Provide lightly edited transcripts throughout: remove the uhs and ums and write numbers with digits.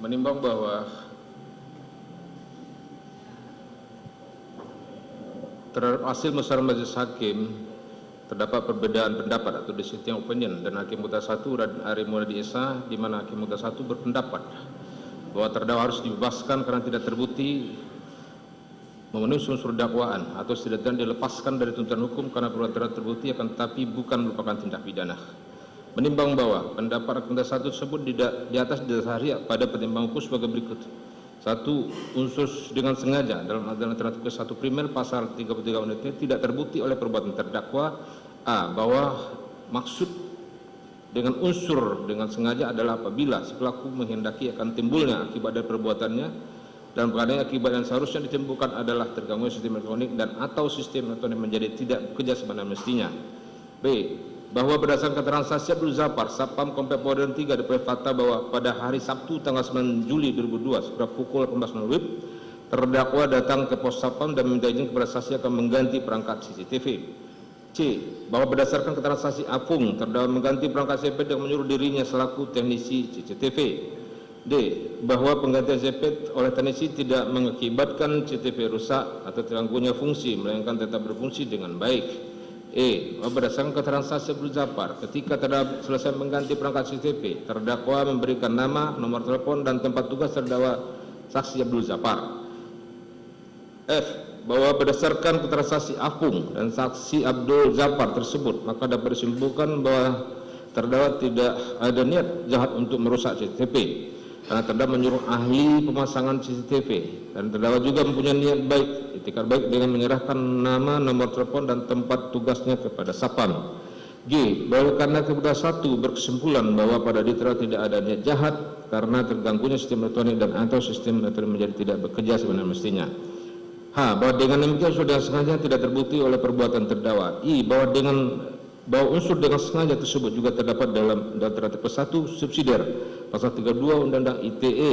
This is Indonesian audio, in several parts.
menimbang bahwa terhadap hasil musyawarah majelis hakim terdapat perbedaan pendapat atau dissenting opinion, dan Hakim Muhtar 1 dan Arif Mulyadi Esa, di mana Hakim Muhtar 1 berpendapat bahwa terdakwa harus dibebaskan karena tidak terbukti memenuhi unsur dakwaan atau setidaknya dilepaskan dari tuntutan hukum karena perbuatan terbukti akan tetapi bukan merupakan tindak pidana. Menimbang bahwa pendapat Hakim Muhtar 1 tersebut di atas didasari pada pertimbangan hukum sebagai berikut. 1. Unsur dengan sengaja dalam alternatif ke 1 primer pasal 33 UNT tidak terbukti oleh perbuatan terdakwa. A. Bahwa maksud dengan unsur dengan sengaja adalah apabila si pelaku menghendaki akan timbulnya akibat dari perbuatannya dan perkara akibat yang seharusnya ditimbulkan adalah terganggu sistem elektronik dan atau sistem elektronik menjadi tidak bekerja sebagaimana mestinya. B. Bahwa berdasarkan keterangan saksi Abdul Zafar, Satpam Komplek Polda 3 diperoleh fakta bahwa pada hari Sabtu tanggal 9 Juli 2002 sekitar pukul 18.00 terdakwa datang ke pos Satpam dan meminta izin kepada saksi akan mengganti perangkat CCTV. C. Bahwa berdasarkan keterangan saksi Apung, terdakwa mengganti perangkat CCTV dengan menyuruh dirinya selaku teknisi CCTV. D. Bahwa penggantian CCTV oleh teknisi tidak mengakibatkan CCTV rusak atau terganggunya fungsi, melainkan tetap berfungsi dengan baik. E. Berdasarkan keterangan saksi Abdul Zafar, ketika terdakwa selesai mengganti perangkat CCTV, terdakwa memberikan nama, nomor telepon, dan tempat tugas terdakwa saksi Abdul Zafar. F. Bahwa berdasarkan keterangan saksi Apung dan saksi Abdul Zafar tersebut, maka dapat disimpulkan bahwa terdakwa tidak ada niat jahat untuk merusak CCTV, karena terdakwa menyuruh ahli pemasangan CCTV, dan terdakwa juga mempunyai niat baik, itikat baik dengan menyerahkan nama, nomor telepon, dan tempat tugasnya kepada Satpam. G. Bahwa karena kepada 1 berkesimpulan bahwa pada diterima tidak ada niat jahat karena terganggunya sistem elektronik dan atau sistem elektronik menjadi tidak bekerja sebagaimana mestinya. H. Bahwa dengan demikian sudah sengaja tidak terbukti oleh perbuatan terdakwa. I. Bahwa unsur dengan sengaja tersebut juga terdapat dalam alternatif ke-1 subsidiar pasal 32 Undang-Undang ITE,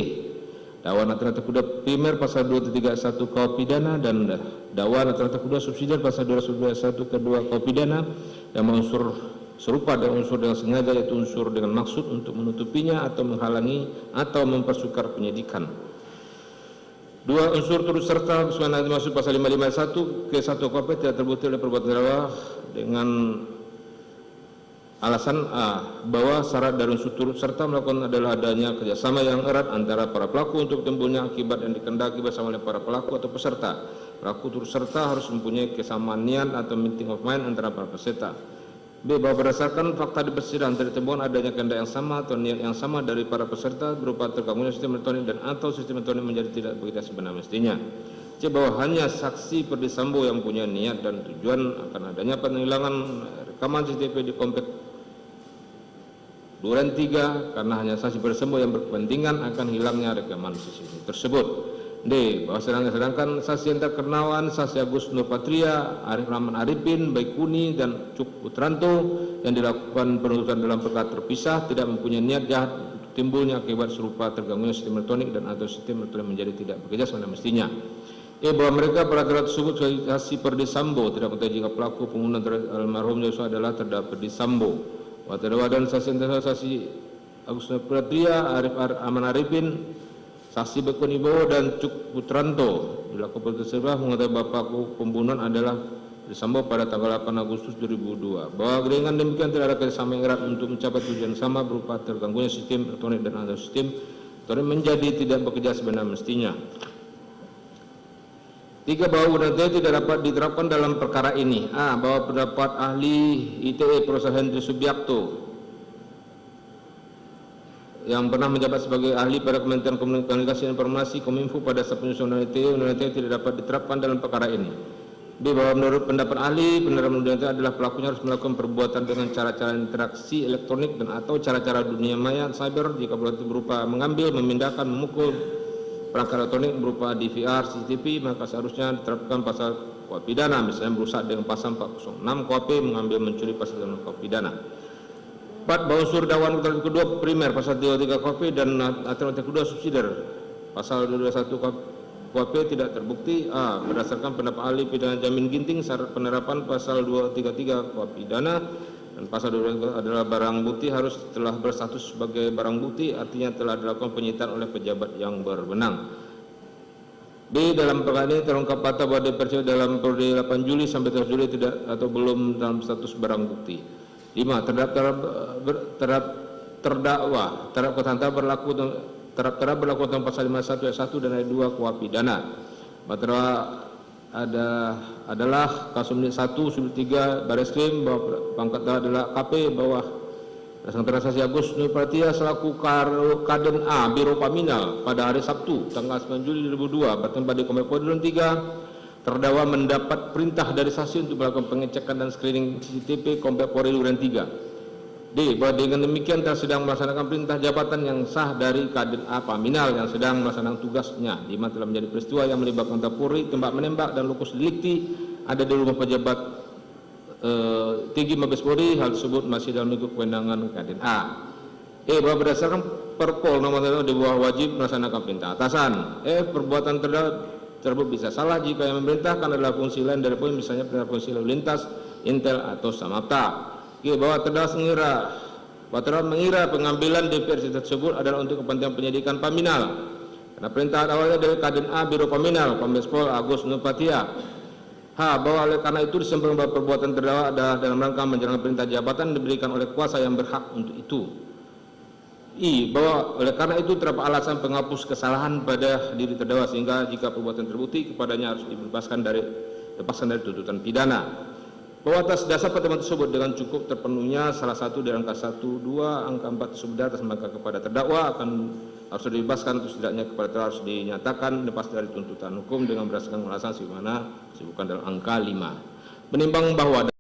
dakwaan alternatif kedua primer pasal 231 KUH pidana, dan dakwaan alternatif kedua subsidiar pasal 221 kedua KUH pidana yang mengunsur serupa dengan unsur dengan sengaja, yaitu unsur dengan maksud untuk menutupinya atau menghalangi atau mempersukar penyidikan. 2. Unsur turut serta sebagaimana dimaksud pasal 551 ke 1 KUHP tidak terbukti oleh perbuatan terdakwa dengan alasan A. Bahwa syarat dari unsur turut serta melakukan adalah adanya kerjasama yang erat antara para pelaku untuk timbulnya akibat yang dikehendaki bersama oleh para pelaku atau peserta. Pelaku turut serta harus mempunyai kesamaan niat atau meeting of mind antara para peserta. B. Bahwa berdasarkan fakta di persidangan ditemukan adanya kehendak yang sama atau niat yang sama dari para peserta berupa terganggunya sistem elektronik dan atau sistem elektronik menjadi tidak bekerja sebagaimana mestinya. C. Bahwa hanya saksi Perdi Sambo yang punya niat dan tujuan akan adanya penghilangan rekaman CCTV di komplek Duren 3 karena hanya saksi Perdi Sambo yang berkepentingan akan hilangnya rekaman CCTV tersebut. D. Bahwa sedangkan saksi Hendra Kurniawan, saksi Agus Nurpatria, Arif Rahman Arifin, Baikuni, dan Cuk Putranto yang dilakukan penuntutan dalam perkara terpisah tidak mempunyai niat jahat untuk timbulnya akibat serupa terganggunya sistem elektronik dan atau sistem elektronik menjadi tidak bekerja sebagaimana mestinya. E. Bahwa mereka perkara tersebut saksi Perdi Sambo tidak mengetahui jika pelaku pembunuhan terhadap almarhum Yosua adalah terdakwa Perdi Sambo. Bahwa terdakwa dan saksi Agus Nurpatria, Arif Rahman Arifin, saksi Baikuni Bowo, dan Cuk Putranto dilakukan tersebut mengetahui bapak pembunuhan adalah Perdi Sambo pada tanggal 8 Agustus 2002. Bahwa dengan demikian tidak ada kerjasama yang erat untuk mencapai tujuan sama berupa terganggunya sistem elektronik dan atau sistem elektronik menjadi tidak bekerja sebagaimana mestinya. 3. Bahwa undang-undang tidak dapat diterapkan dalam perkara ini. A. Bahwa pendapat ahli ITE Prof. Hendri Subiakto yang pernah menjabat sebagai ahli pada Kementerian Komunikasi dan Informasi Kominfo pada saat penyusunan undang-undang ITE tidak dapat diterapkan dalam perkara ini. B. Bahwa menurut pendapat ahli, penerapan undang-undang adalah pelakunya harus melakukan perbuatan dengan cara-cara interaksi elektronik dan atau cara-cara dunia maya cyber jika berupa mengambil, memindahkan, memukul perangkat elektronik berupa DVR, CCTV, maka seharusnya diterapkan pasal KUHP pidana, misalnya merusak dengan pasal 406 KUHP, mengambil, mencuri pasal dengan KUHP pidana. 4. Bahwa unsur dakwaan alternatif kedua primer pasal 33 KUHP dan alternatif kedua subsidiar pasal 221 KUHP tidak terbukti. A. Berdasarkan pendapat ahli pidana Jamin Ginting, syarat penerapan pasal 233 KUHP pidana Dan pasal 12 adalah barang bukti harus telah berstatus sebagai barang bukti, artinya telah dilakukan penyitaan oleh pejabat yang berwenang. B. Dalam perkara ini terungkap fakta bahwa DPRC dalam periode 8 Juli sampai 13 Juli tidak atau belum dalam status barang bukti. 5. Terdakwa terhadap keterangan berlaku tentang pasal 51 ayat 1 dan ayat 2 KUHP pidana. Terdakwa adalah kasus 1 subdit 3 Bareskrim bahwa pangkat adalah KP bawah transaksi Agus Nurpratia selaku Kaden A Biro Paminal pada hari Sabtu tanggal 9 Juli 2002 bertempat di Komplek Polri Duren 3. Terdakwa mendapat perintah dari saksi untuk melakukan pengecekan dan screening CCTV Komplek Polri Duren 3. D. Bahwa dengan demikian telah sedang melaksanakan perintah jabatan yang sah dari Kaden A Paminal yang sedang melaksanakan tugasnya, di mana telah menjadi peristiwa yang melibatkan Polri, tembak menembak dan lokus delikti ada di rumah pejabat tinggi Mabes Polri. Hal tersebut masih dalam lingkup kewenangan Kaden A. E. Bahwa berdasarkan Perpol nomor 1 di bawah wajib melaksanakan perintah atasan. F. Perbuatan tersebut bisa salah jika yang memerintahkan adalah fungsi lain dari Polri, misalnya perintah fungsi lalu lintas, intel atau samapta. G. Bahwa terdakwa mengira pengambilan DPRC tersebut adalah untuk kepentingan penyidikan Paminal karena perintah awalnya dari Kaden A Biro Paminal Kombes Pol Agus Nurpratia. H. Bahwa oleh karena itu disebutkan bahwa perbuatan terdakwa adalah dalam rangka menjalankan perintah jabatan diberikan oleh kuasa yang berhak untuk itu. I. Bahwa oleh karena itu terdapat alasan penghapus kesalahan pada diri terdakwa sehingga jika perbuatan terbukti kepadanya harus dibebaskan dari tuntutan pidana. Bahwa atas dasar pertemuan tersebut dengan cukup terpenuhnya salah satu dari angka 1, 2, angka 4 tersebut di atas, maka kepada terdakwa harus dibebaskan atau setidaknya kepada terdakwa harus dinyatakan lepas dari tuntutan hukum dengan berdasarkan alasan sebagaimana disebutkan dalam angka 5. Menimbang bahwa